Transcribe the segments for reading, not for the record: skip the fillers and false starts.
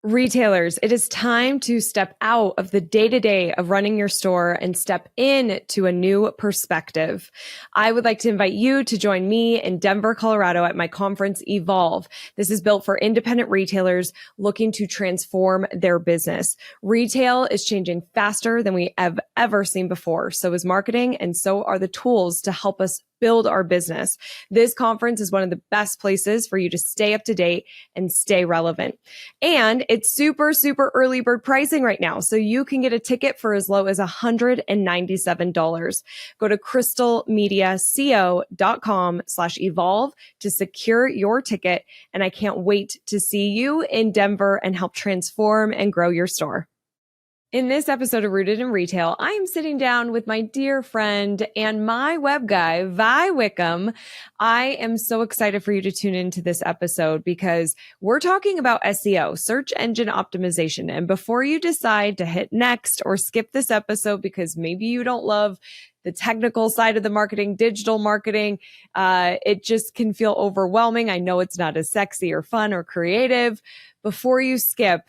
Retailers, it is time to step out of the day-to-day of running your store and step into a new perspective. I would like to invite you to join me in Denver, Colorado at my conference, Evolve. This is built for independent retailers looking to transform their business. Retail is changing faster than we have ever seen before. So is marketing, and so are the tools to help us build our business. This conference is one of the best places for you to stay up to date and stay relevant. And it's super, super early bird pricing right now. So you can get a ticket for as low as $197. Go to crystalmediaco.com/evolve to secure your ticket. And I can't wait to see you in Denver and help transform and grow your store. In this episode of Rooted in Retail, I am sitting down with my dear friend and my web guy, Vi Wickam. I am so excited for you to tune into this episode because we're talking about SEO, search engine optimization. And before you decide to hit next or skip this episode because maybe you don't love the technical side of the marketing, digital marketing, it just can feel overwhelming. I know it's not as sexy or fun or creative. Before you skip,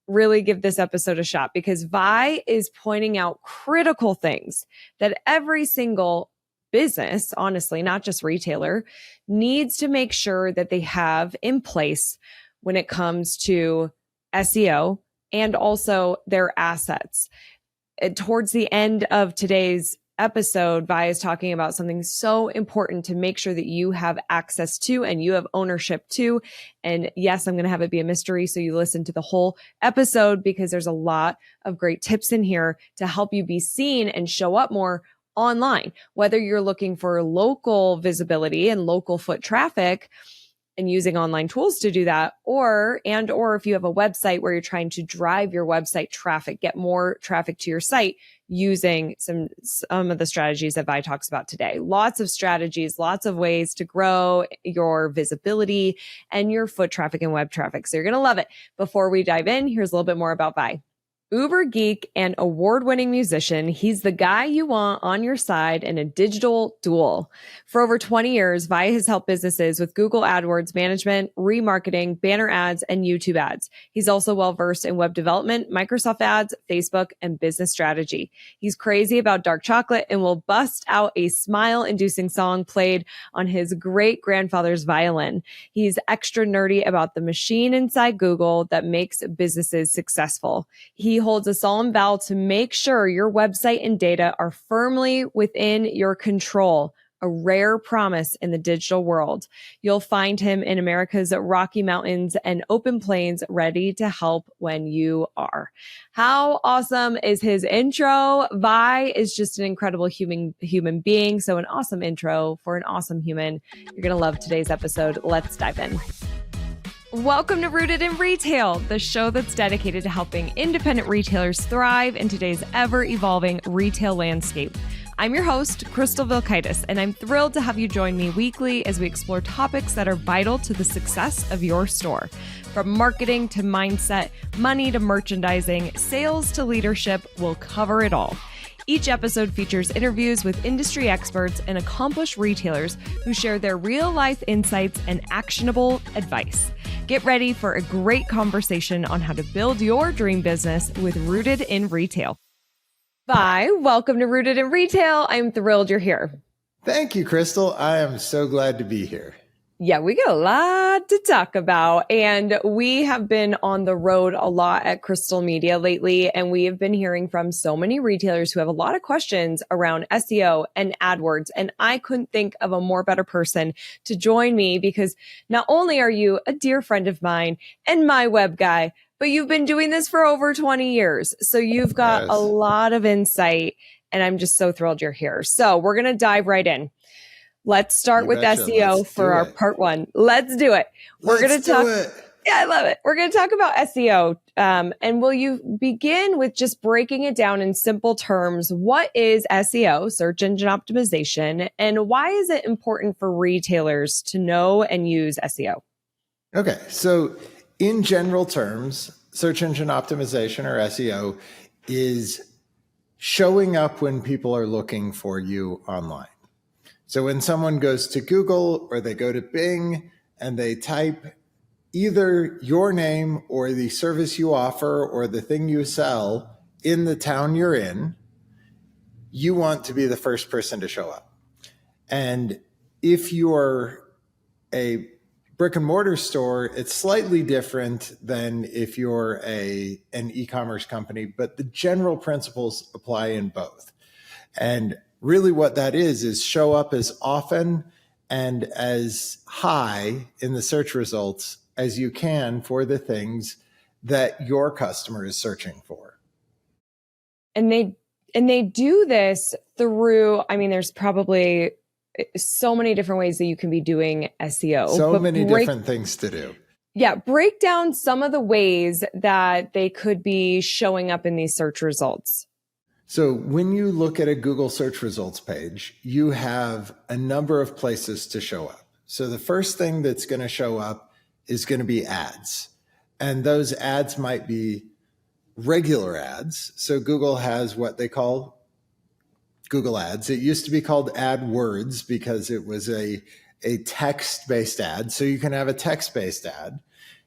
really give this episode a shot because Vi is pointing out critical things that every single business, honestly, not just retailer, needs to make sure that they have in place when it comes to SEO and also their assets. Towards the end of today's episode, Vi is talking about something so important to make sure that you have access to and you have ownership to. And yes, I'm going to have it be a mystery. So you listen to the whole episode because there's a lot of great tips in here to help you be seen and show up more online, whether you're looking for local visibility and local foot traffic and using online tools to do that, or if you have a website where you're trying to drive your website traffic, get more traffic to your site using some of the strategies that Vi talks about today. Lots of strategies, lots of ways to grow your visibility and your foot traffic and web traffic. So you're going to love it. Before we dive in, here's a little bit more about Vi. Uber geek and award-winning musician, he's the guy you want on your side in a digital duel. For over 20 years, Vi has helped businesses with Google AdWords management, remarketing, banner ads, and YouTube ads. He's also well-versed in web development, Microsoft ads, Facebook, and business strategy. He's crazy about dark chocolate and will bust out a smile-inducing song played on his great-grandfather's violin. He's extra nerdy about the machine inside Google that makes businesses successful. He holds a solemn vow to make sure your website and data are firmly within your control, a rare promise in the digital world. You'll find him in America's Rocky Mountains and open plains, ready to help when you are. How awesome is his intro? Vi is just an incredible human being. So an awesome intro for an awesome human. You're going to love today's episode. Let's dive in. Welcome to Rooted in Retail, the show that's dedicated to helping independent retailers thrive in today's ever-evolving retail landscape. I'm your host, Crystal Vilkaitis, and I'm thrilled to have you join me weekly as we explore topics that are vital to the success of your store. From marketing to mindset, money to merchandising, sales to leadership, we'll cover it all. Each episode features interviews with industry experts and accomplished retailers who share their real-life insights and actionable advice. Get ready for a great conversation on how to build your dream business with Rooted in Retail. Vi, welcome to Rooted in Retail. I'm thrilled you're here. Thank you, Crystal. I am so glad to be here. Yeah, we got a lot to talk about, and we have been on the road a lot at Crystal Media lately, and we have been hearing from so many retailers who have a lot of questions around SEO and AdWords, and I couldn't think of a more better person to join me because not only are you a dear friend of mine and my web guy, but you've been doing this for over 20 years. So you've got a lot of insight, and I'm just so thrilled you're here. So we're going to dive right in. Let's start with SEO for our part one. Let's do it. We're going to talk. Yeah, I love it. We're going to talk about SEO. And will you begin with just breaking it down in simple terms? What is SEO, search engine optimization, and why is it important for retailers to know and use SEO? Okay. So in general terms, search engine optimization or SEO is showing up when people are looking for you online. So when someone goes to Google or they go to Bing and they type either your name or the service you offer or the thing you sell in the town you're in, you want to be the first person to show up. And if you're a brick and mortar store, it's slightly different than if you're an e-commerce company, but the general principles apply in both. And really what that is show up as often and as high in the search results as you can for the things that your customer is searching for. And they do this through, I mean, there's probably so many different ways that you can be doing SEO. So many different things to do. Yeah, break down some of the ways that they could be showing up in these search results. So when you look at a Google search results page, you have a number of places to show up. So the first thing that's going to show up is going to be ads. And those ads might be regular ads. So Google has what they call Google Ads. It used to be called AdWords because it was a text-based ad. So you can have a text-based ad.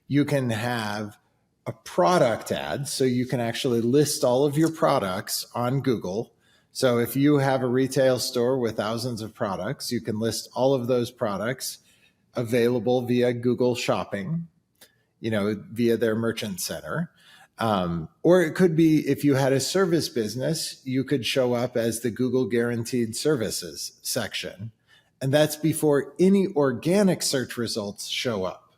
You can have a product ad. So you can actually list all of your products on Google. So if you have a retail store with thousands of products, you can list all of those products available via Google Shopping, via their merchant center. Or it could be if you had a service business, you could show up as the Google Guaranteed Services section. And that's before any organic search results show up.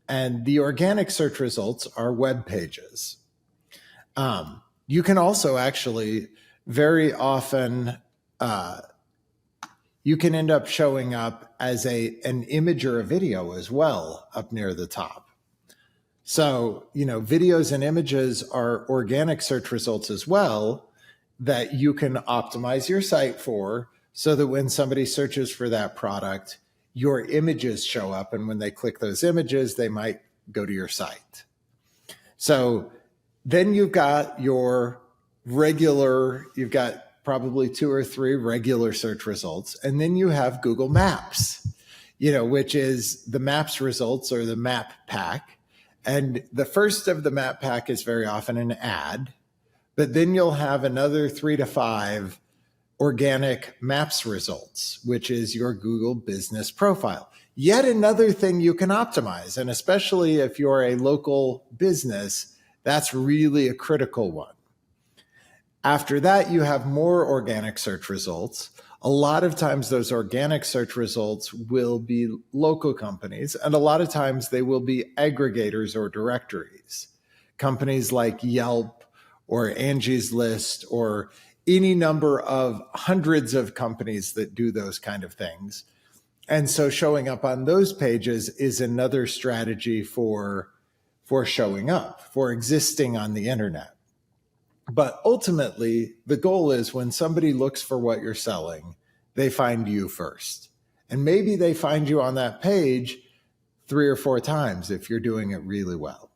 And the organic search results are web pages. You can also actually very often, you can end up showing up as an image or a video as well up near the top. So, videos and images are organic search results as well that you can optimize your site for so that when somebody searches for that product, your images show up. And when they click those images, they might go to your site. So then you've got you've got probably 2 or 3 regular search results. And then you have Google Maps, which is the Maps results or the map pack. And the first of the map pack is very often an ad, but then you'll have another 3 to 5 organic Maps results, which is your Google business profile. Yet another thing you can optimize. And especially if you're a local business, that's really a critical one. After that, you have more organic search results. A lot of times those organic search results will be local companies, and a lot of times they will be aggregators or directories. Companies like Yelp or Angie's List or any number of hundreds of companies that do those kind of things. And so showing up on those pages is another strategy for showing up, for existing on the internet. But ultimately, the goal is when somebody looks for what you're selling, they find you first. And maybe they find you on that page 3 or 4 times if you're doing it really well.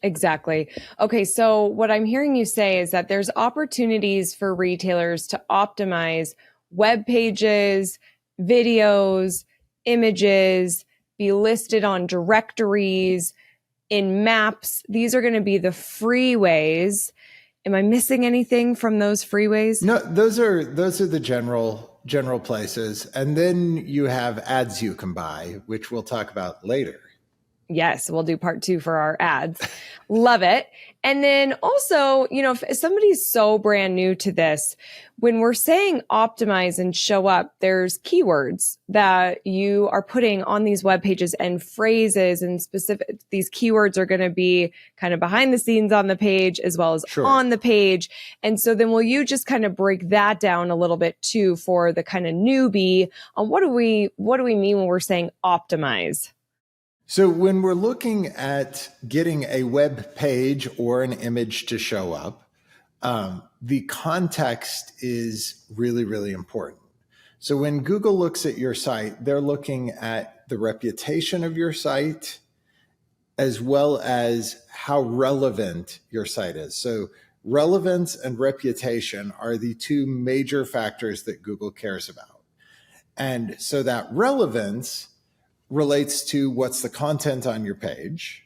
Exactly. Okay, so what I'm hearing you say is that there's opportunities for retailers to optimize web pages, videos, images, be listed on directories, in maps. These are going to be the free ways. Am I missing anything from those freeways? No, those are the general places. And then you have ads you can buy, which we'll talk about later. Yes, we'll do part 2 for our ads. Love it. And then also, if somebody's so brand new to this, when we're saying optimize and show up, there's keywords that you are putting on these web pages and phrases and specific, these keywords are going to be kind of behind the scenes on the page as well as on the page. And so then will you just kind of break that down a little bit too for the kind of newbie on what do we mean when we're saying optimize? So when we're looking at getting a web page or an image to show up, the context is really, really important. So when Google looks at your site, they're looking at the reputation of your site as well as how relevant your site is. So relevance and reputation are the 2 major factors that Google cares about. And so that relevance relates to what's the content on your page.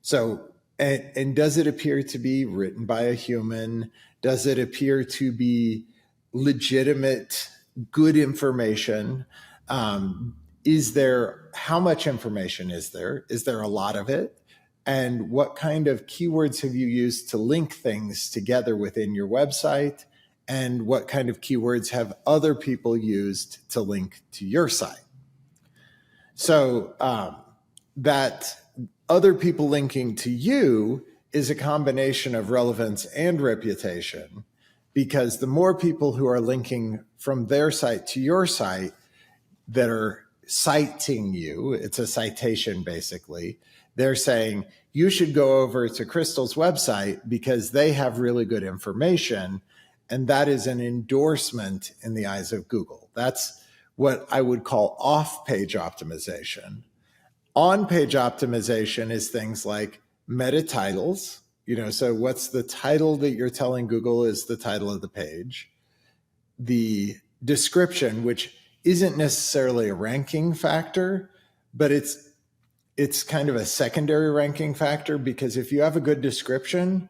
So, and does it appear to be written by a human? Does it appear to be legitimate, good information? How much information is there? Is there a lot of it? And what kind of keywords have you used to link things together within your website? And what kind of keywords have other people used to link to your site? So that other people linking to you is a combination of relevance and reputation, because the more people who are linking from their site to your site that are citing you, it's a citation basically, they're saying you should go over to Crystal's website because they have really good information. And that is an endorsement in the eyes of Google. That's what I would call off-page optimization. On-page optimization is things like meta titles. So what's the title that you're telling Google is the title of the page? The description, which isn't necessarily a ranking factor, but it's kind of a secondary ranking factor, because if you have a good description,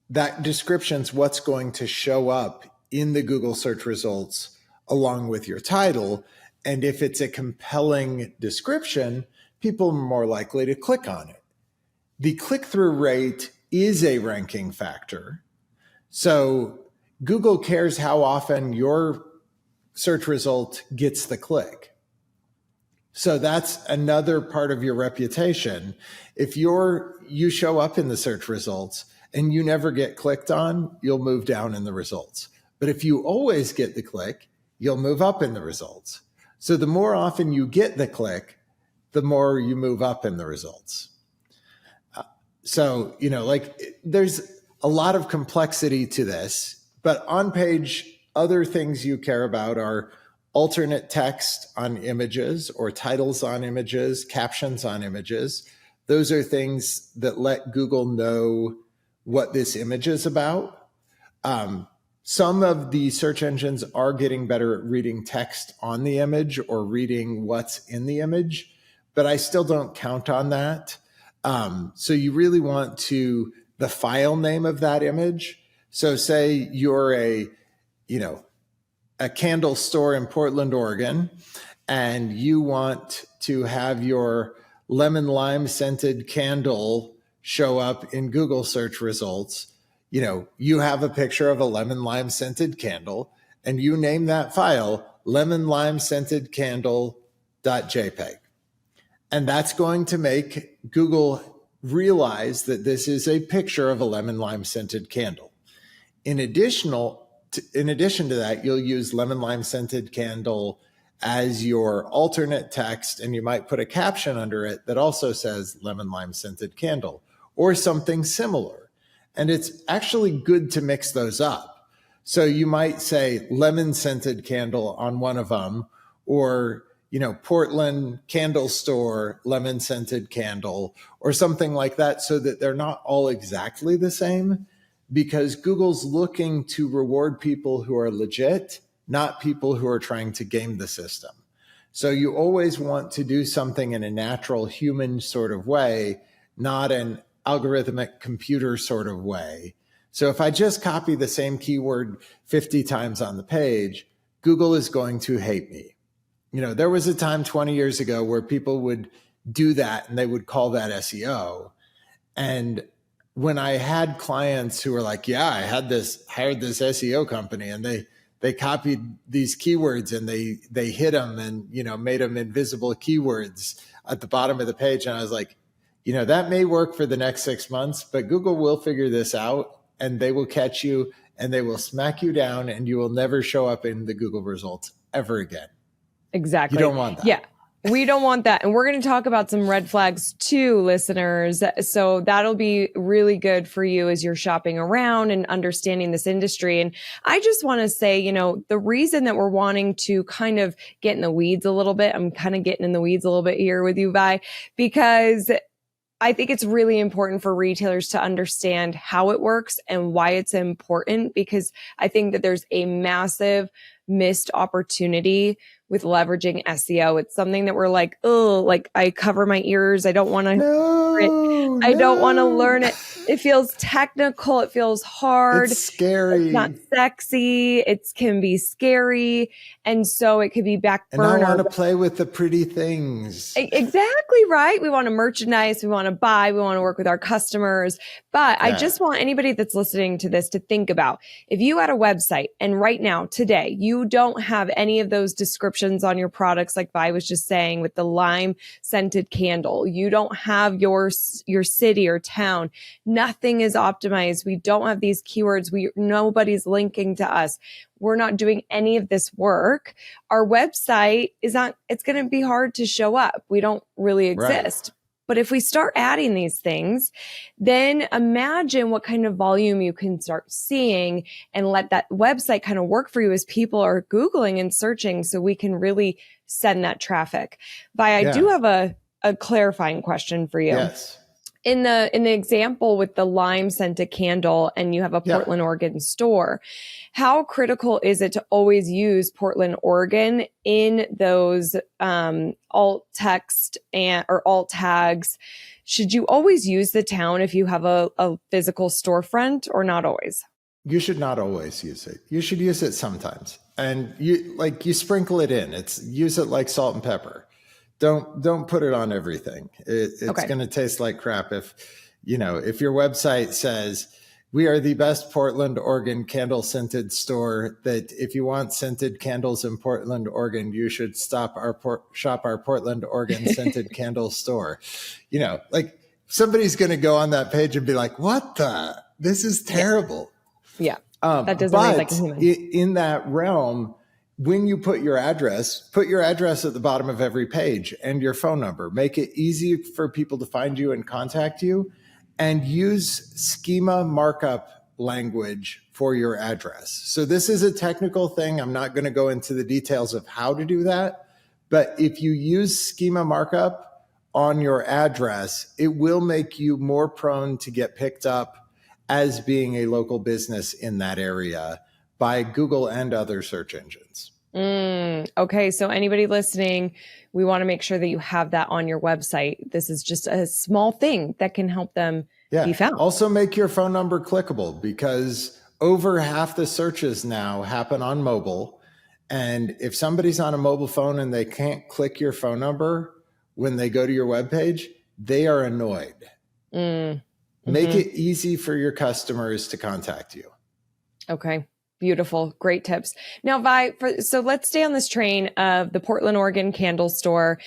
that description's what's going to show up in the Google search results along with your title. And if it's a compelling description, people are more likely to click on it. The click-through rate is a ranking factor. So Google cares how often your search result gets the click. So that's another part of your reputation. If you show up in the search results and you never get clicked on, you'll move down in the results. But if you always get the click, you'll move up in the results. So the more often you get the click, the more you move up in the results. So, there's a lot of complexity to this, but on page, other things you care about are alternate text on images or titles on images, captions on images. Those are things that let Google know what this image is about. Some of the search engines are getting better at reading text on the image or reading what's in the image, but I still don't count on that. So you really want the file name of that image. So say you're a candle store in Portland, Oregon, and you want to have your lemon lime scented candle show up in Google search results. You have a picture of a lemon lime scented candle and you name that file lemon lime scented candle.jpg. And that's going to make Google realize that this is a picture of a lemon lime scented candle. In addition to that, you'll use lemon lime scented candle as your alternate text, and you might put a caption under it that also says lemon lime scented candle or something similar. And it's actually good to mix those up. So you might say lemon scented candle on one of them, or Portland candle store, lemon scented candle, or something like that, so that they're not all exactly the same, because Google's looking to reward people who are legit, not people who are trying to game the system. So you always want to do something in a natural human sort of way, not an algorithmic computer sort of way. So if I just copy the same keyword 50 times on the page, Google is going to hate me. There was a time 20 years ago where people would do that and they would call that SEO. And when I had clients who were like, yeah, I hired this SEO company and they copied these keywords and they hid them and, made them invisible keywords at the bottom of the page. And I was like, that may work for the next 6 months, but Google will figure this out and they will catch you and they will smack you down and you will never show up in the Google results ever again. Exactly. You don't want that. Yeah. We don't want that. And we're going to talk about some red flags too, listeners. So that'll be really good for you as you're shopping around and understanding this industry. And I just want to say, the reason that we're wanting to kind of get in the weeds a little bit, I'm kind of getting in the weeds a little bit here with you, Vi, because I think it's really important for retailers to understand how it works and why it's important, because I think that there's a massive missed opportunity with leveraging SEO. It's something that we're like, oh, like I cover my ears. I don't want to I don't want to learn it. It feels technical. It feels hard. It's scary. It's not sexy. It can be scary. And so it could be back burner. And I want to play with the pretty things. Exactly right. We want to merchandise. We want to buy. We want to work with our customers. But I just want anybody that's listening to this to think about, if you had a website and right now, today, you don't have any of those descriptions on your products, like Vi was just saying with the lime scented candle, you don't have your city or town. Nothing is optimized. We don't have these keywords. Nobody's linking to us. We're not doing any of this work. Our website it's going to be hard to show up. We don't really exist. Right. But if we start adding these things, then imagine what kind of volume you can start seeing and let that website kind of work for you as people are Googling and searching so we can really send that traffic. Vi, I do have a clarifying question for you. Yes. In the example with the lime scented candle and you have a Portland, Oregon store, how critical is it to always use Portland, Oregon in those alt text or alt tags? Should you always use the town if you have a physical storefront or not always? You should not always use it. You should use it sometimes. And you sprinkle it in. Use it like salt and pepper. Don't put it on everything. It's going to taste like crap if your website says, we are the best Portland, Oregon candle scented store, that if you want scented candles in Portland, Oregon, you should shop our Portland, Oregon scented candle store. Like somebody's going to go on that page and be like, this is terrible. Yeah. That doesn't read like a human. In that realm, when you put your address at the bottom of every page and your phone number. Make it easy for people to find you and contact you, and use schema markup language for your address. So this is a technical thing. I'm not going to go into the details of how to do that, but if you use schema markup on your address, it will make you more prone to get picked up as being a local business in that area by Google and other search engines. Okay. So anybody listening, we want to make sure that you have that on your website. This is just a small thing that can help them be found. Also make your phone number clickable, because over half the searches now happen on mobile. And if somebody's on a mobile phone and they can't click your phone number when they go to your webpage, they are annoyed. Make it easy for your customers to contact you. Okay. Beautiful. Great tips. Now, Vi, so let's stay on this train of the Portland, Oregon candle store.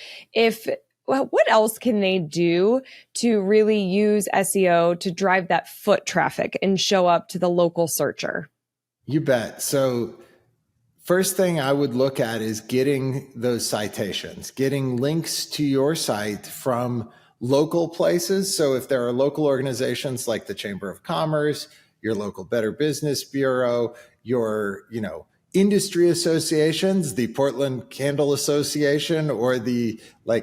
What else can they do to really use SEO to drive that foot traffic and show up to the local searcher? You bet. So first thing I would look at is getting those citations, getting links to your site from local places. So if there are local organizations like the Chamber of Commerce, your local Better Business Bureau, your, industry associations, the Portland Candle Association or the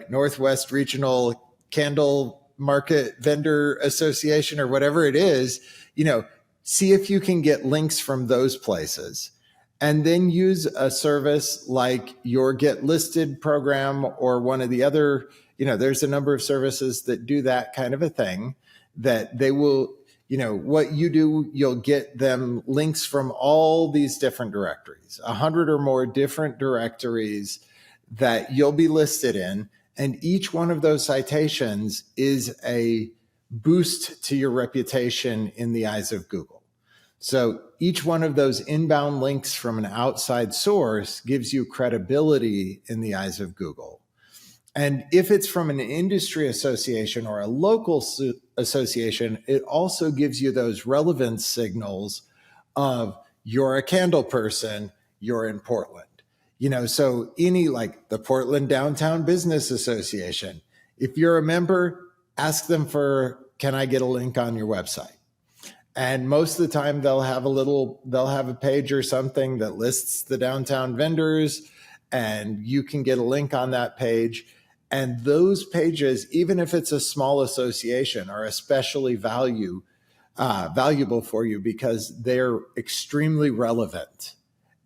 Northwest Regional Candle Market Vendor Association or whatever it is, see if you can get links from those places. And then use a service like your Get Listed program or one of the other, there's a number of services that do that kind of a thing, that they will, what you do, you'll get them links from all these different directories, 100 or more different directories that you'll be listed in. And each one of those citations is a boost to your reputation in the eyes of Google. So each one of those inbound links from an outside source gives you credibility in the eyes of Google. And if it's from an industry association or a local association, it also gives you those relevance signals of you're a candle person, you're in Portland. So any the Portland Downtown Business Association, if you're a member, ask them can I get a link on your website? And most of the time they'll have a page or something that lists the downtown vendors, and you can get a link on that page. And those pages, even if it's a small association, are especially valuable for you because they're extremely relevant.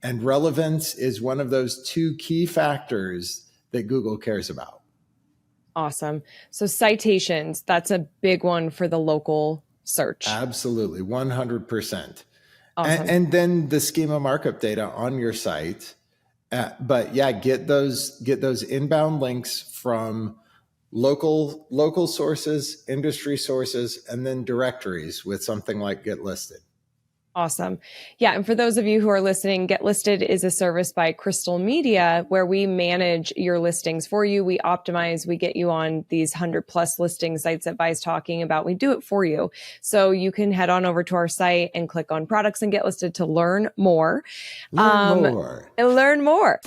And relevance is one of those two key factors that Google cares about. Awesome. So citations, that's a big one for the local search. Absolutely, 100%. Awesome. And then the schema markup data on your site. But yeah, get those inbound links from local sources, industry sources, and then directories with something like Get Listed. Awesome. Yeah. And for those of you who are listening, Get Listed is a service by Crystal Media where we manage your listings for you. We optimize, we get you on these 100+ listing sites that Vi's talking about. We do it for you. So you can head on over to our site and click on products and Get Listed to learn more. Learn more.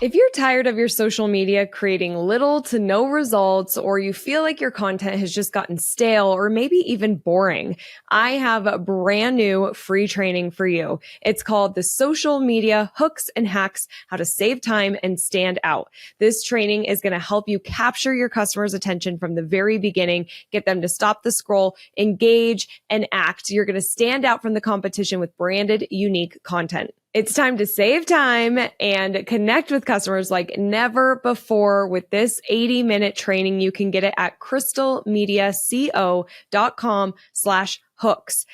If you're tired of your social media creating little to no results, or you feel like your content has just gotten stale or maybe even boring, I have a brand new free training for you. It's called the Social Media Hooks and Hacks, How to Save Time and Stand Out. This training is going to help you capture your customers' attention from the very beginning, get them to stop the scroll, engage, and act. You're going to stand out from the competition with branded, unique content. It's time to save time and connect with customers like never before with this 80-minute training. You can get it at crystalmediaco.com/hooks,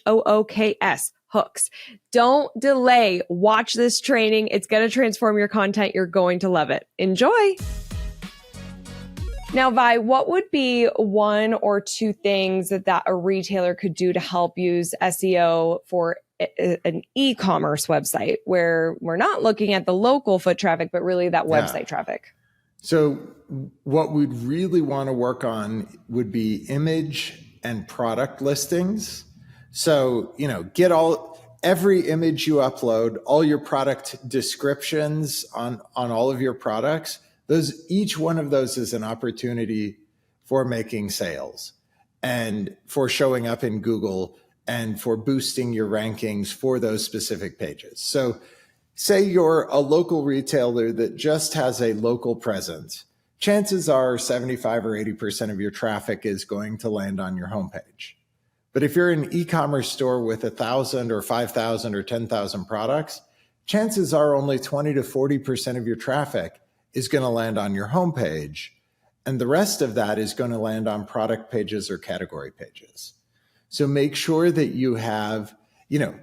HOOKS, hooks. Don't delay. Watch this training. It's going to transform your content. You're going to love it. Enjoy. Now, Vi, what would be one or two things that a retailer could do to help use SEO for an e-commerce website where we're not looking at the local foot traffic, but really that website traffic? So what we'd really want to work on would be image and product listings. So, get every image you upload, all your product descriptions on all of your products, each one of those is an opportunity for making sales and for showing up in Google and for boosting your rankings for those specific pages. So say you're a local retailer that just has a local presence. Chances are 75 or 80% of your traffic is going to land on your homepage. But if you're an e-commerce store with 1,000 or 5,000 or 10,000 products, chances are only 20 to 40% of your traffic is going to land on your homepage. And the rest of that is going to land on product pages or category pages. So make sure that you have, you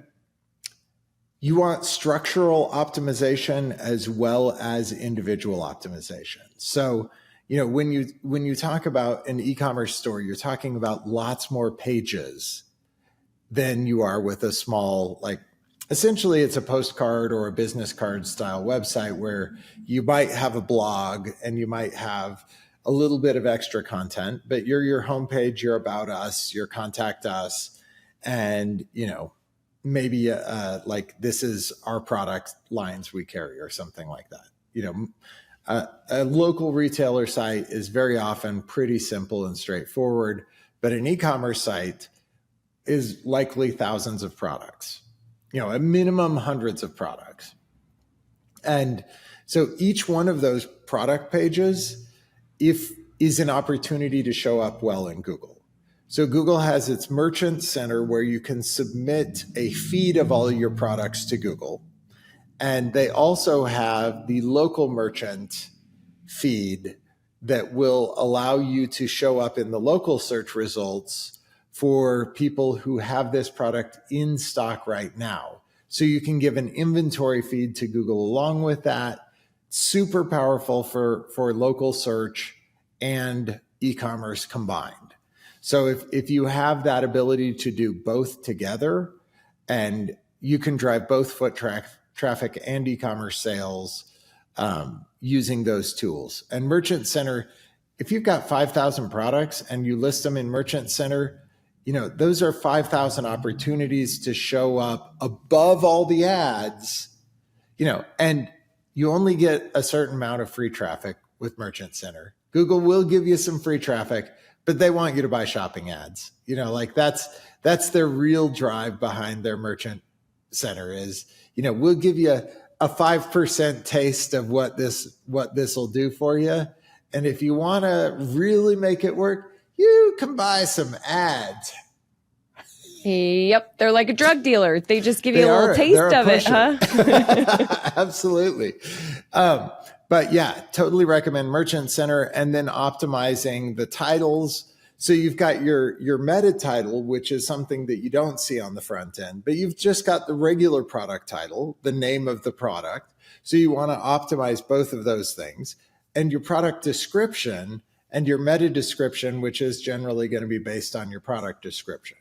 want structural optimization as well as individual optimization. So, when you talk about an e-commerce store, you're talking about lots more pages than you are with a small, essentially it's a postcard or a business card style website where you might have a blog and you might have a little bit of extra content, but your homepage, your about us, your contact us, and, maybe this is our product lines we carry or something like that. A local retailer site is very often pretty simple and straightforward, but an e-commerce site is likely thousands of products, a minimum hundreds of products. And so each one of those product pages is an opportunity to show up well in Google. So Google has its Merchant Center where you can submit a feed of all of your products to Google. And they also have the local merchant feed that will allow you to show up in the local search results for people who have this product in stock right now. So you can give an inventory feed to Google along with that. Super powerful for local search and e-commerce combined. So if you have that ability to do both together, and you can drive both foot traffic and e-commerce sales using those tools. And Merchant Center, if you've got 5,000 products and you list them in Merchant Center, those are 5,000 opportunities to show up above all the ads, and you only get a certain amount of free traffic with Merchant Center. Google will give you some free traffic, but they want you to buy shopping ads. That's their real drive behind their Merchant Center is, we'll give you a 5% taste of what this will do for you. And if you want to really make it work, you can buy some ads. Yep. They're like a drug dealer. They just give you a little They're taste a of it, huh? Absolutely. But yeah, totally recommend Merchant Center, and then optimizing the titles. So you've got your meta title, which is something that you don't see on the front end, but you've just got the regular product title, the name of the product. So you want to optimize both of those things, and your product description and your meta description, which is generally going to be based on your product description.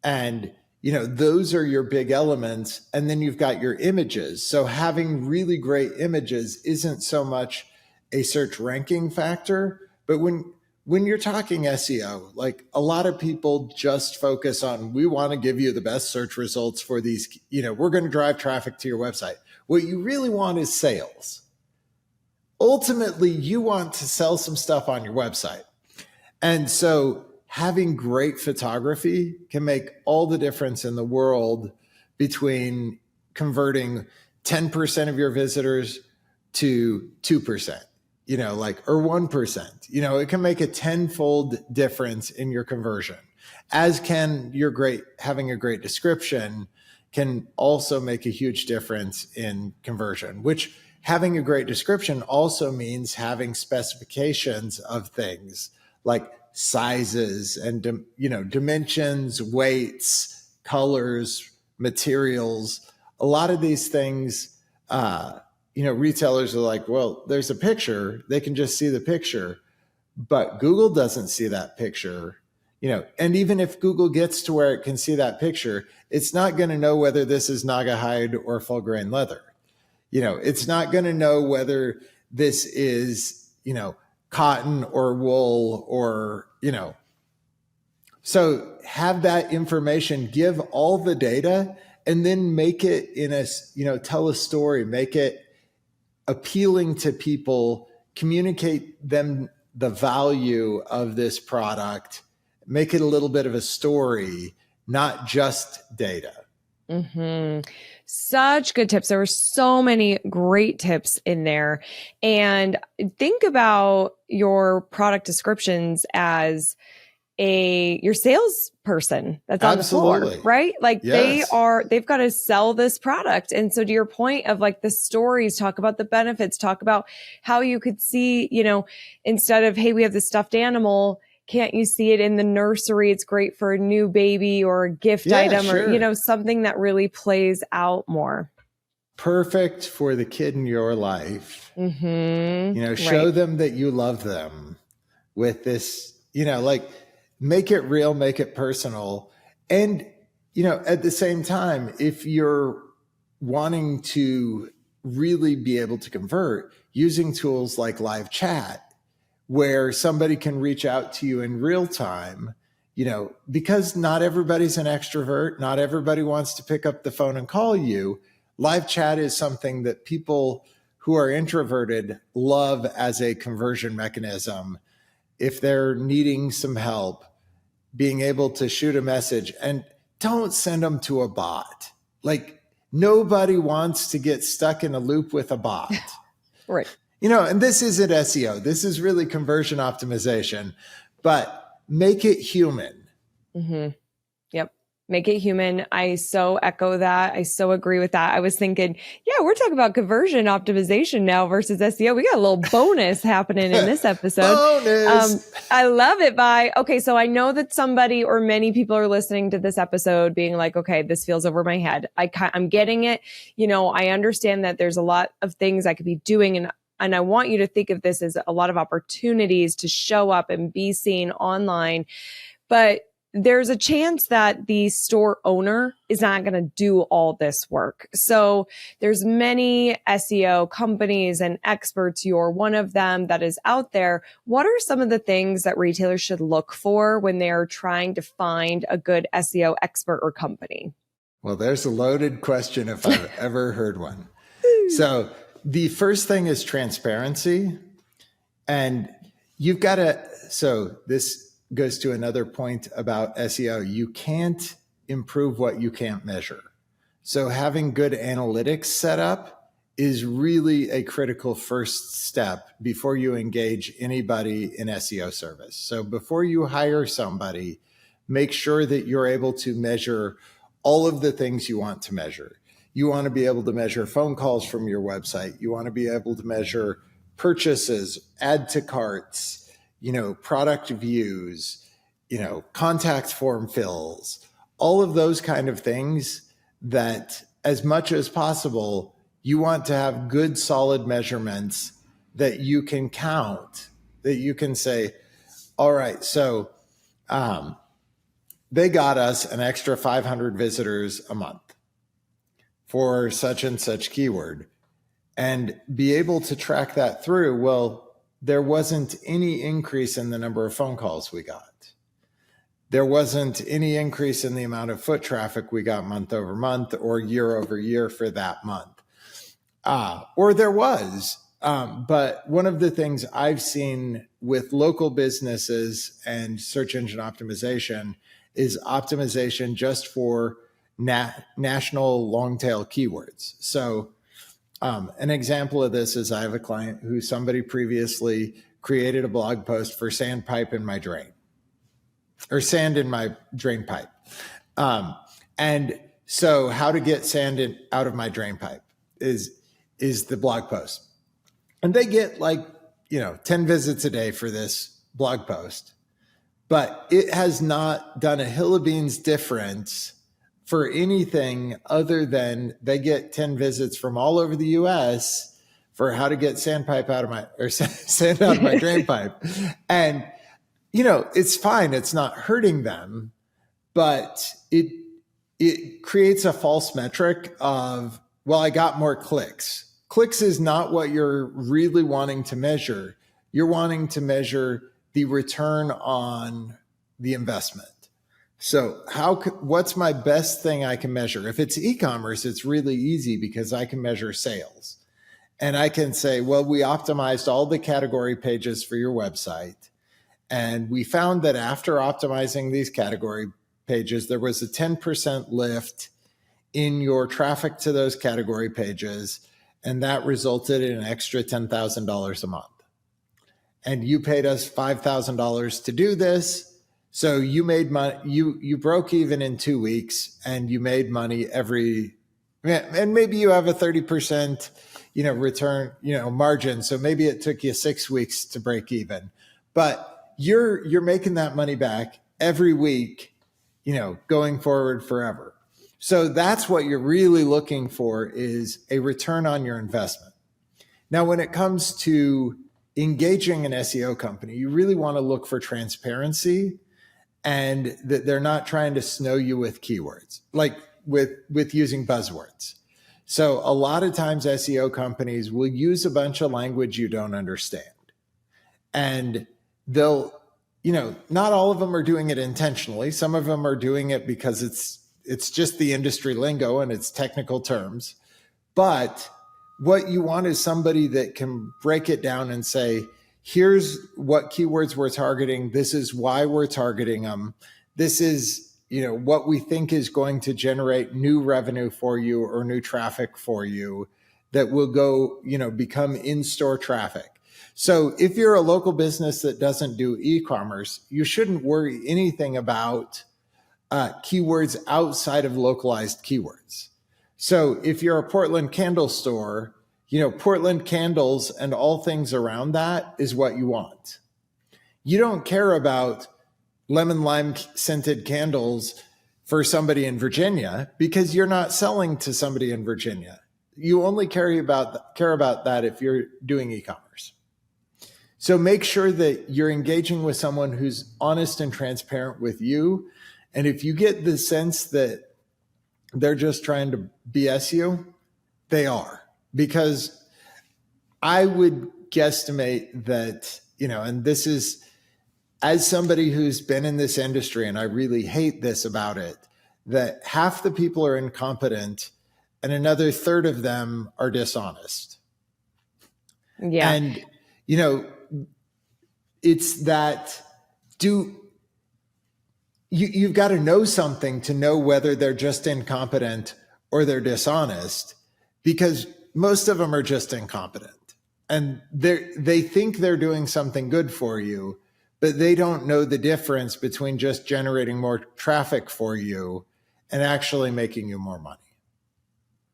And those are your big elements. And then you've got your images. So having really great images isn't so much a search ranking factor, but when you're talking SEO, like a lot of people just focus on, we want to give you the best search results for these, we're going to drive traffic to your website. What you really want is sales. Ultimately, you want to sell some stuff on your website. And so having great photography can make all the difference in the world between converting 10% of your visitors to 2%, or 1%. It can make a tenfold difference in your conversion, as can having a great description can also make a huge difference in conversion, which having a great description also means having specifications of things like sizes and dimensions, weights, colors, materials. A lot of these things, retailers are like, well, there's a picture, they can just see the picture, but Google doesn't see that picture. And even if Google gets to where it can see that picture, it's not going to know whether this is Naga hide or full grain leather. It's not going to know whether this is, cotton or wool or, so have that information, give all the data, and then make it tell a story, make it appealing to people, communicate them the value of this product, make it a little bit of a story, not just data. Mm-hmm. Such good tips. There were so many great tips in there. And think about your product descriptions as your salesperson that's on Absolutely. the floor, right? Like Yes. they've got to sell this product. And so to your point of like the stories, talk about the benefits, talk about how you could see, instead of, hey, we have this stuffed animal, can't you see it in the nursery? It's great for a new baby or a gift item, sure. or, something that really plays out more. Perfect for the kid in your life. Mm-hmm. Show them that you love them with this, make it real, make it personal. And, at the same time, if you're wanting to really be able to convert, using tools like live chat, where somebody can reach out to you in real time, because not everybody's an extrovert, not everybody wants to pick up the phone and call you. Live chat is something that people who are introverted love as a conversion mechanism. If they're needing some help, being able to shoot a message, and don't send them to a bot. Like, nobody wants to get stuck in a loop with a bot. Right. And this isn't SEO. This is really conversion optimization, but make it human. Mm-hmm. Yep. Make it human. I so echo that. I so agree with that. I was thinking, yeah, we're talking about conversion optimization now versus SEO. We got a little bonus happening in this episode. Bonus. I love it, Vi. Okay. So I know that somebody or many people are listening to this episode being like, okay, this feels over my head. I'm getting it. I understand that there's a lot of things I could be doing, and I want you to think of this as a lot of opportunities to show up and be seen online. But there's a chance that the store owner is not going to do all this work. So there's many SEO companies and experts. You're one of them that is out there. What are some of the things that retailers should look for when they're trying to find a good SEO expert or company? Well, there's a loaded question if I've ever heard one. So the first thing is transparency. And you've got to, so this goes to another point about SEO. You can't improve what you can't measure. So having good analytics set up is really a critical first step before you engage anybody in SEO service. So before you hire somebody, make sure that you're able to measure all of the things you want to measure. You want to be able to measure phone calls from your website. You want to be able to measure purchases, add to carts, product views, contact form fills, all of those kind of things that, as much as possible, you want to have good, solid measurements that you can count, that you can say, all right, so they got us an extra 500 visitors a month for such and such keyword, and be able to track that through. Well, there wasn't any increase in the number of phone calls we got. There wasn't any increase in the amount of foot traffic we got month over month or year over year for that month. Or there was. But one of the things I've seen with local businesses and search engine optimization is optimization just for national long tail keywords. So an example of this is I have a client who somebody previously created a blog post for sand pipe in my drain, or sand in my drain pipe. And so how to get sand out of my drain pipe is the blog post. And they get 10 visits a day for this blog post, but it has not done a hill of beans difference for anything other than they get 10 visits from all over the US for how to get sand out of my drain pipe. And, it's fine. It's not hurting them, but it creates a false metric of, well, I got more clicks. Clicks is not what you're really wanting to measure. You're wanting to measure the return on the investment. So what's my best thing I can measure? If it's e-commerce, it's really easy because I can measure sales. And I can say, well, we optimized all the category pages for your website. And we found that after optimizing these category pages, there was a 10% lift in your traffic to those category pages. And that resulted in an extra $10,000 a month. And you paid us $5,000 to do this. So you made money, you broke even in 2 weeks, and you made money and maybe you have a 30%, return, margin. So maybe it took you 6 weeks to break even, but you're making that money back every week, going forward forever. So that's what you're really looking for, is a return on your investment. Now, when it comes to engaging an SEO company, you really want to look for transparency, and that they're not trying to snow you with keywords, like with using buzzwords. So a lot of times SEO companies will use a bunch of language you don't understand. And they'll, not all of them are doing it intentionally. Some of them are doing it because it's just the industry lingo and it's technical terms. But what you want is somebody that can break it down and say, here's what keywords we're targeting. This is why we're targeting them. This is, what we think is going to generate new revenue for you or new traffic for you that will go, become in-store traffic. So if you're a local business that doesn't do e-commerce, you shouldn't worry anything about keywords outside of localized keywords. So if you're a Portland candle store, Portland candles and all things around that is what you want. You don't care about lemon lime scented candles for somebody in Virginia because you're not selling to somebody in Virginia. You only care about that if you're doing e-commerce. So make sure that you're engaging with someone who's honest and transparent with you. And if you get the sense that they're just trying to BS you, they are. Because I would guesstimate that, and this is, as somebody who's been in this industry, and I really hate this about it, that half the people are incompetent and another third of them are dishonest. Yeah. And, it's that you've got to know something to know whether they're just incompetent or they're dishonest, because most of them are just incompetent and they think they're doing something good for you, but they don't know the difference between just generating more traffic for you and actually making you more money.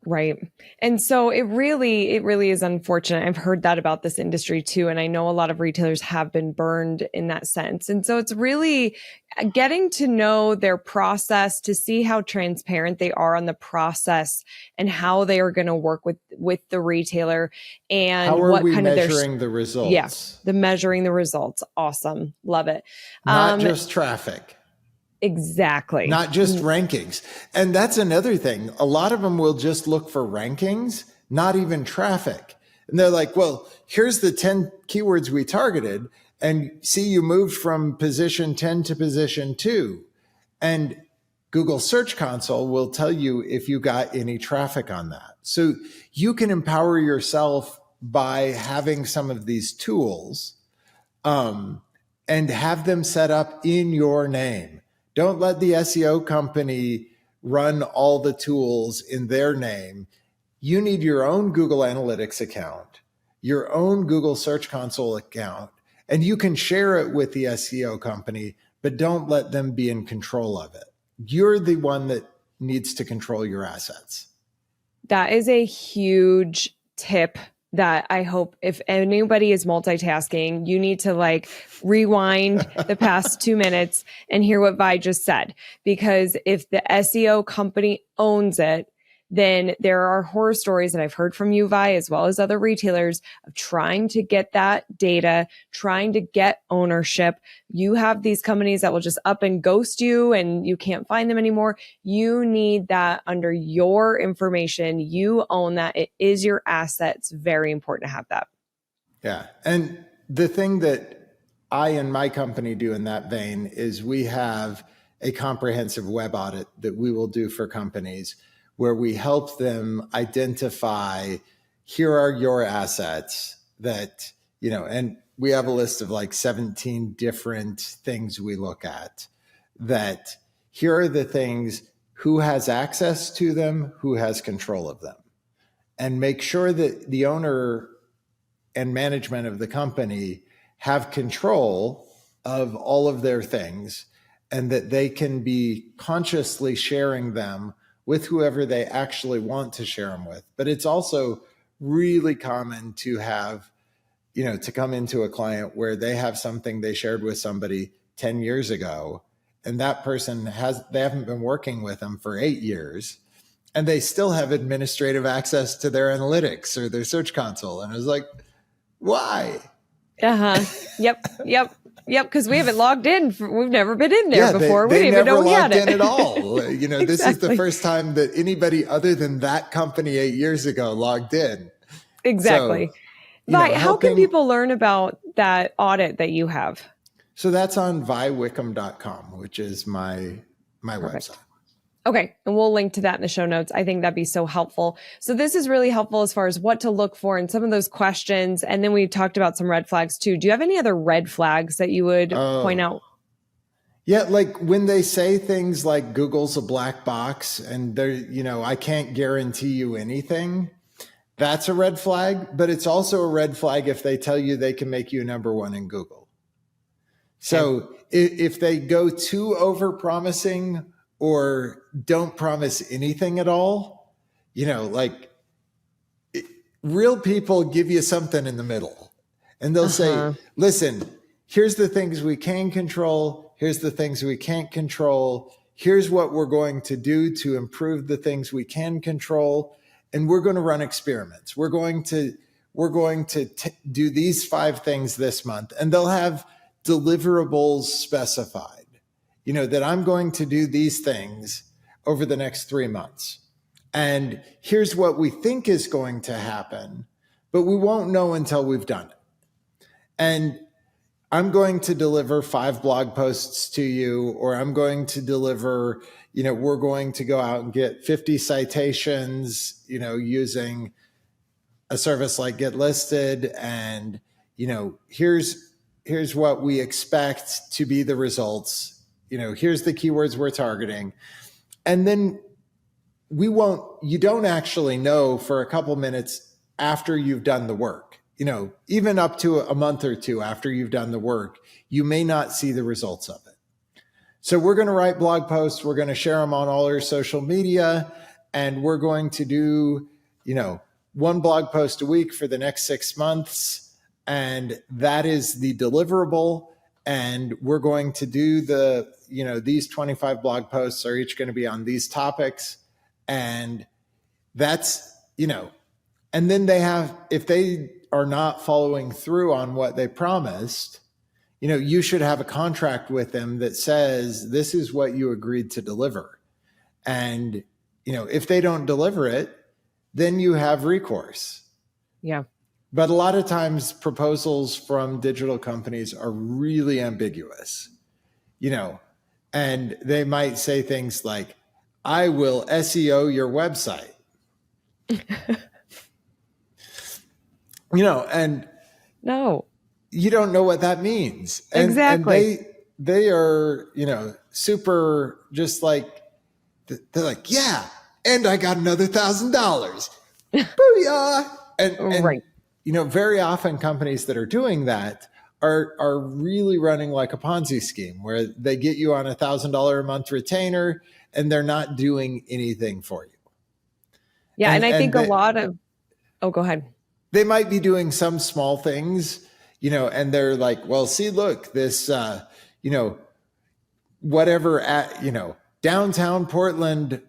Right. And so it really is unfortunate. I've heard that about this industry too. And I know a lot of retailers have been burned in that sense. And so it's really getting to know their process, to see how transparent they are on the process and how they are going to work with the retailer, and how are what we kind of measuring the results? Yeah, the measuring the results. Awesome. Love it. Not just traffic. Exactly. Not just rankings. And that's another thing. A lot of them will just look for rankings, not even traffic. And they're like, well, here's the 10 keywords we targeted. And see, you moved from position 10 to position 2. And Google Search Console will tell you if you got any traffic on that. So you can empower yourself by having some of these tools and have them set up in your name. Don't let the SEO company run all the tools in their name. You need your own Google Analytics account, your own Google Search Console account, and you can share it with the SEO company, but don't let them be in control of it. You're the one that needs to control your assets. That is a huge tip that I hope if anybody is multitasking, you need to rewind the past 2 minutes and hear what Vi just said. Because if the SEO company owns it, then there are horror stories that I've heard from you, Vi, as well as other retailers, of trying to get that data, trying to get ownership. You have these companies that will just up and ghost you and you can't find them anymore. You need that under your information. You own that. It is your asset. It's very important to have that. Yeah. And the thing that I and my company do in that vein is we have a comprehensive web audit that we will do for companies, where we help them identify, here are your assets that, and we have a list of 17 different things we look at, that here are the things, who has access to them, who has control of them, and make sure that the owner and management of the company have control of all of their things, and that they can be consciously sharing them with whoever they actually want to share them with. But it's also really common to have, to come into a client where they have something they shared with somebody 10 years ago, and that person they haven't been working with them for 8 years, and they still have administrative access to their analytics or their search console. And I was like, why? Yep. Because we haven't logged in. We've never been in there before. We didn't even know we had it. They never logged in at all. Exactly. This is the first time that anybody other than that company 8 years ago logged in. Exactly. So, how can people learn about that audit that you have? So that's on viwickam.com, which is my website. Okay. And we'll link to that in the show notes. I think that'd be so helpful. So this is really helpful as far as what to look for and some of those questions. And then we talked about some red flags too. Do you have any other red flags that you would point out? Yeah. When they say things like Google's a black box and they're, I can't guarantee you anything. That's a red flag, but it's also a red flag if they tell you they can make you number one in Google. So if they go too over promising, or don't promise anything at all, real people give you something in the middle, and they'll say, listen, here's the things we can control. Here's the things we can't control. Here's what we're going to do to improve the things we can control. And we're going to run experiments. We're going to do these 5 things this month, and they'll have deliverables specified. That I'm going to do these things over the next 3 months. And here's what we think is going to happen, but we won't know until we've done it. And I'm going to deliver 5 blog posts to you, or I'm going to deliver, we're going to go out and get 50 citations, using a service like Get Listed. And, here's what we expect to be the results. Here's the keywords we're targeting. And then you don't actually know for a couple minutes after you've done the work even up to a month or two after you've done the work, you may not see the results of it. So we're going to write blog posts. We're going to share them on all our social media, and we're going to do, one blog post a week for the next 6 months. And that is the deliverable. And we're going to do these 25 blog posts are each going to be on these topics. And that's, and then if they are not following through on what they promised, you should have a contract with them that says this is what you agreed to deliver. And, if they don't deliver it, then you have recourse. Yeah. But a lot of times proposals from digital companies are really ambiguous, and they might say things like, I will SEO your website. And no, you don't know what that means. Exactly. And they are, super just like, they're like, yeah, and I got another $1,000. Booyah. And right. Very often companies that are doing that are really running like a Ponzi scheme where they get you on $1,000 a month retainer and they're not doing anything for you. Yeah. And I think a lot of, go ahead. They might be doing some small things, and they're like, well, see, look, this, whatever downtown Portland,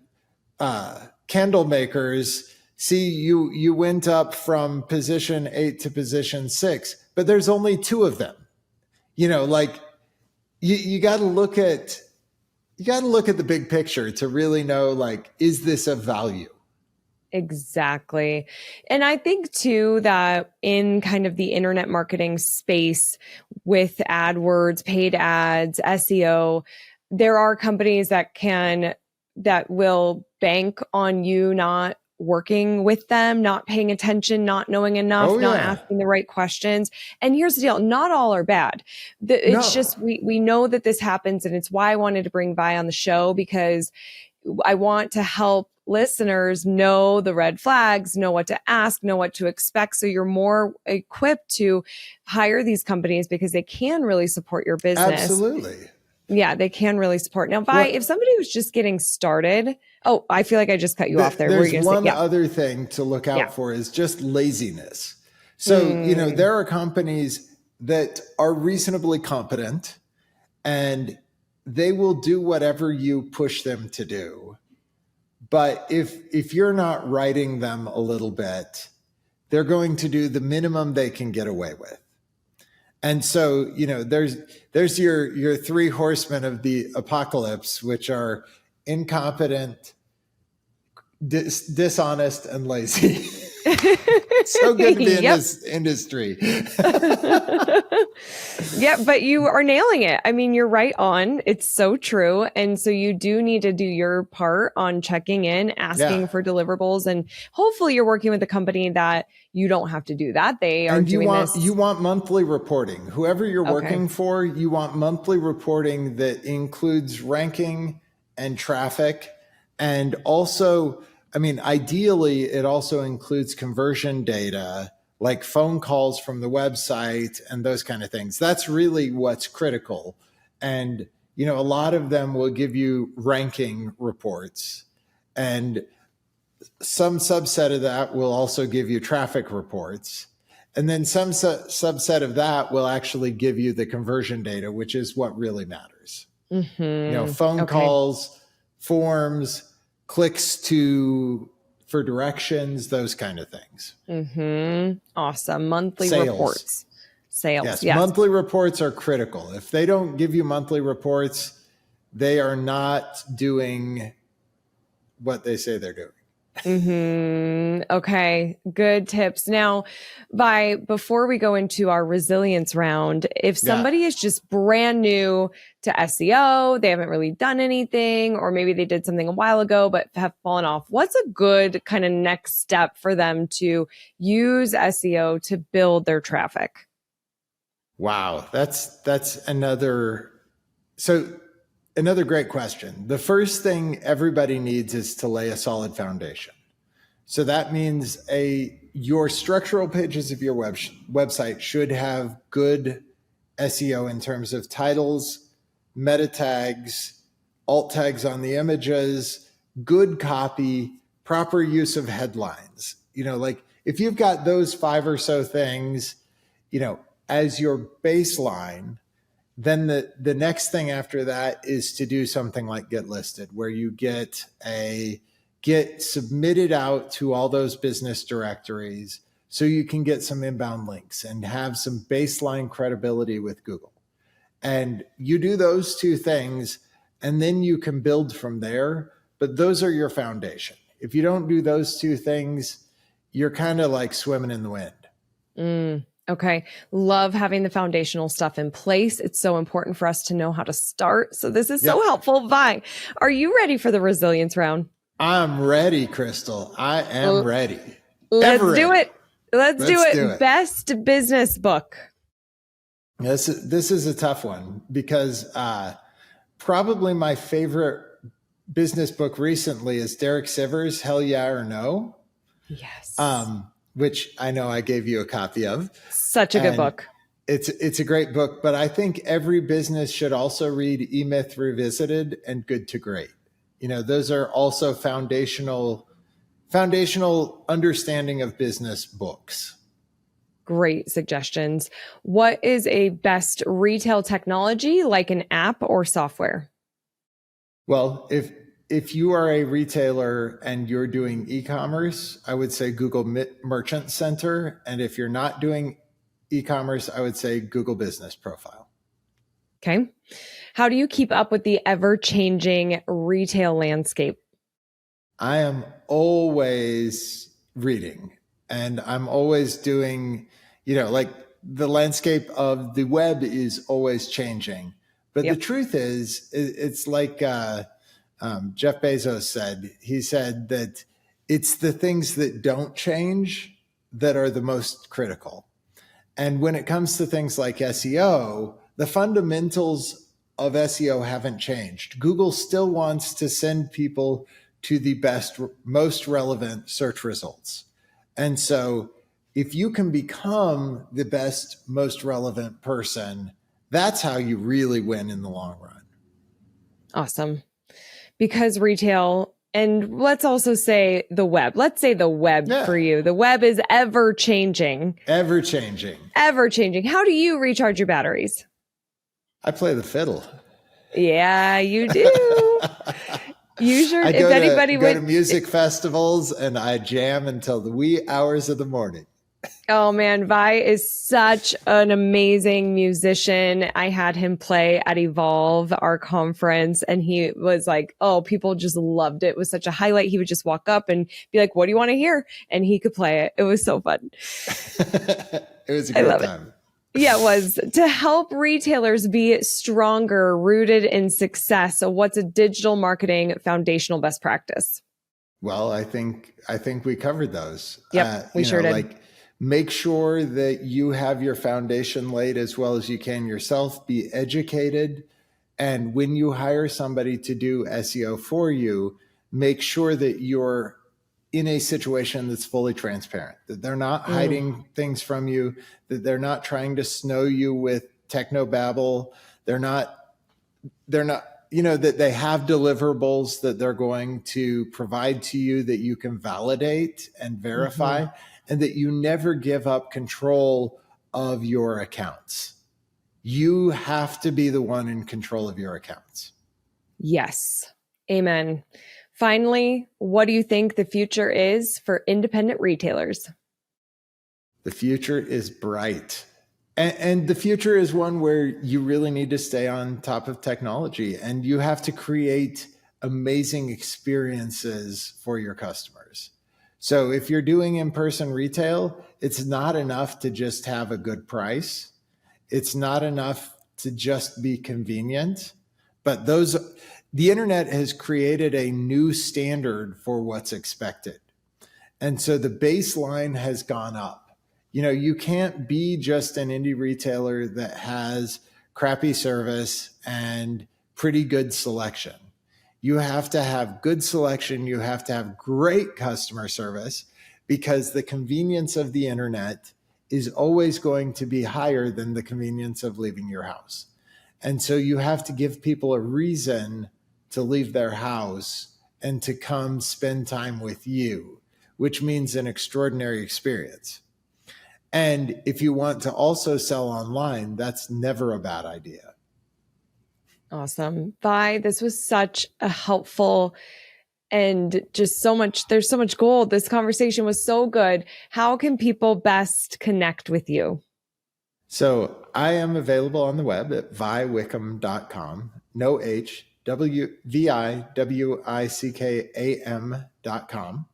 candle makers, see, you went up from position 8 to position 6, but there's only 2 of them. You got to look at the big picture to really know, is this of value? Exactly. And I think too that in kind of the internet marketing space with AdWords, paid ads, SEO, there are companies that will bank on you not working with them, not paying attention, not knowing enough, not asking the right questions. And here's the deal. Not all are bad. It's just, we know that this happens, and it's why I wanted to bring Vi on the show, because I want to help listeners know the red flags, know what to ask, know what to expect. So you're more equipped to hire these companies because they can really support your business. Absolutely. Yeah, they can really support. Now, if somebody was just getting started, I feel like I just cut you off there. There's one other thing to look out for is just laziness. So, there are companies that are reasonably competent and they will do whatever you push them to do. But if you're not writing them a little bit, they're going to do the minimum they can get away with. And so, there's your 3 horsemen of the apocalypse, which are incompetent, dishonest, and lazy. So good to be in this industry. Yeah, but you are nailing it. I mean, you're right on. It's so true. And so you do need to do your part on checking in, asking for deliverables, and hopefully you're working with a company that you don't have to do that. They are doing this. You want monthly reporting. Whoever you're working for, you want monthly reporting that includes ranking and traffic. And also, ideally, it also includes conversion data, like phone calls from the website and those kind of things. That's really what's critical. And, a lot of them will give you ranking reports, and some subset of that will also give you traffic reports. And then some subset of that will actually give you the conversion data, which is what really matters. Mm-hmm. Phone calls, forms, clicks for directions, those kind of things. Mm-hmm. Awesome. Monthly Sales. Reports. Sales. Yes. Monthly reports are critical. If they don't give you monthly reports, they are not doing what they say they're doing. Mm-hmm. Okay. Good tips. Now, before we go into our resilience round, if somebody is just brand new to SEO, they haven't really done anything, or maybe they did something a while ago but have fallen off, what's a good kind of next step for them to use SEO to build their traffic? Wow. That's another great question. The first thing everybody needs is to lay a solid foundation. So that means your structural pages of your website should have good SEO in terms of titles, meta tags, alt tags on the images, good copy, proper use of headlines. Like if you've got those 5 or so things, as your baseline, then the next thing after that is to do something like get listed, where you get submitted out to all those business directories so you can get some inbound links and have some baseline credibility with Google. And you do those 2 things, and then you can build from there. But those are your foundation. If you don't do those 2 things, you're kind of like swimming in the wind. Okay. Love having the foundational stuff in place. It's so important for us to know how to start. So this is so helpful. Vi, are you ready for the resilience round? I'm ready, Crystal. I am ready. Let's do it. Let's do it. Best business book. This is a tough one because probably my favorite business book recently is Derek Sivers' Hell Yeah or No. Yes. Which I know I gave you a copy of. Such a good book. It's a great book, but I think every business should also read E-Myth Revisited and Good to Great. Those are also foundational understanding of business books. Great suggestions. What is a best retail technology, like an app or software? Well, if you are a retailer and you're doing e-commerce, I would say Google Merchant Center. And if you're not doing e-commerce, I would say Google Business Profile. Okay. How do you keep up with the ever-changing retail landscape? I am always reading, and I'm always doing, like the landscape of the web is always changing. But the truth is, it's like Jeff Bezos said. He said that it's the things that don't change that are the most critical. And when it comes to things like SEO, the fundamentals of SEO haven't changed. Google still wants to send people to the best, most relevant search results. And so if you can become the best, most relevant person, that's how you really win in the long run. Awesome. Because retail, and let's also say the web. Let's say the web for you. The web is ever changing. Ever changing. Ever changing. How do you recharge your batteries? I play the fiddle. Yeah, you do. You sure? I go to music festivals and I jam until the wee hours of the morning. Oh man, Vi is such an amazing musician. I had him play at Evolve, our conference, and he was like, oh, people just loved it. It was such a highlight. He would just walk up and be like, what do you want to hear? And he could play it. It was so fun. It was a great time. Yeah, it was. To help retailers be stronger, rooted in success. So what's a digital marketing foundational best practice? Well, I think we covered those. Yep, we sure did. Like, make sure that you have your foundation laid as well as you can yourself. Be educated. And when you hire somebody to do SEO for you, make sure that you're in a situation that's fully transparent, that they're not hiding things from you, that they're not trying to snow you with technobabble. They're not, that they have deliverables that they're going to provide to you that you can validate and verify, and that you never give up control of your accounts. You have to be the one in control of your accounts. Yes. Amen. Finally, what do you think the future is for independent retailers? The future is bright. And the future is one where you really need to stay on top of technology, and you have to create amazing experiences for your customers. So if you're doing in-person retail, it's not enough to just have a good price. It's not enough to just be convenient, but the internet has created a new standard for what's expected. And so the baseline has gone up. You can't be just an indie retailer that has crappy service and pretty good selection. You have to have good selection. You have to have great customer service, because the convenience of the internet is always going to be higher than the convenience of leaving your house. And so you have to give people a reason to leave their house and to come spend time with you, which means an extraordinary experience. And if you want to also sell online, that's never a bad idea. Awesome. Vi, this was such a helpful and just so much, there's so much gold. This conversation was so good. How can people best connect with you? So I am available on the web at viwickam.com. No H, viwickam.com.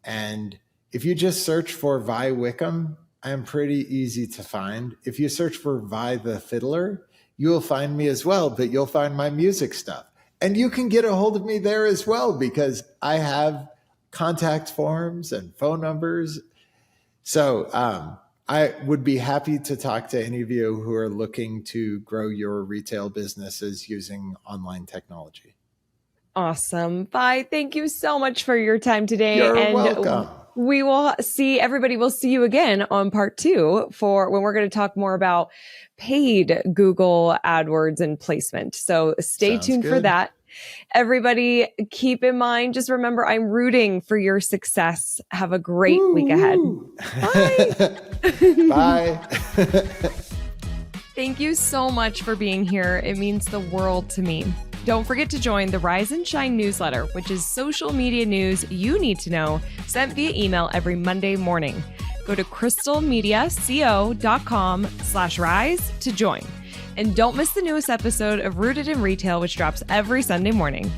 And if you just search for Vi Wickam, I am pretty easy to find. If you search for Vi the Fiddler, you will find me as well, but you'll find my music stuff. And you can get a hold of me there as well, because I have contact forms and phone numbers. So I would be happy to talk to any of you who are looking to grow your retail businesses using online technology. Awesome. Vi, thank you so much for your time today. You're welcome. We will see, everybody will see you again on part 2 for when we're going to talk more about paid Google AdWords and placement. So stay tuned for that. Everybody, keep in mind, just remember, I'm rooting for your success. Have a great week ahead. Bye. Bye. Thank you so much for being here. It means the world to me. Don't forget to join the Rise and Shine newsletter, which is social media news you need to know, sent via email every Monday morning. Go to crystalmediaco.com/rise to join. And don't miss the newest episode of Rooted in Retail, which drops every Sunday morning.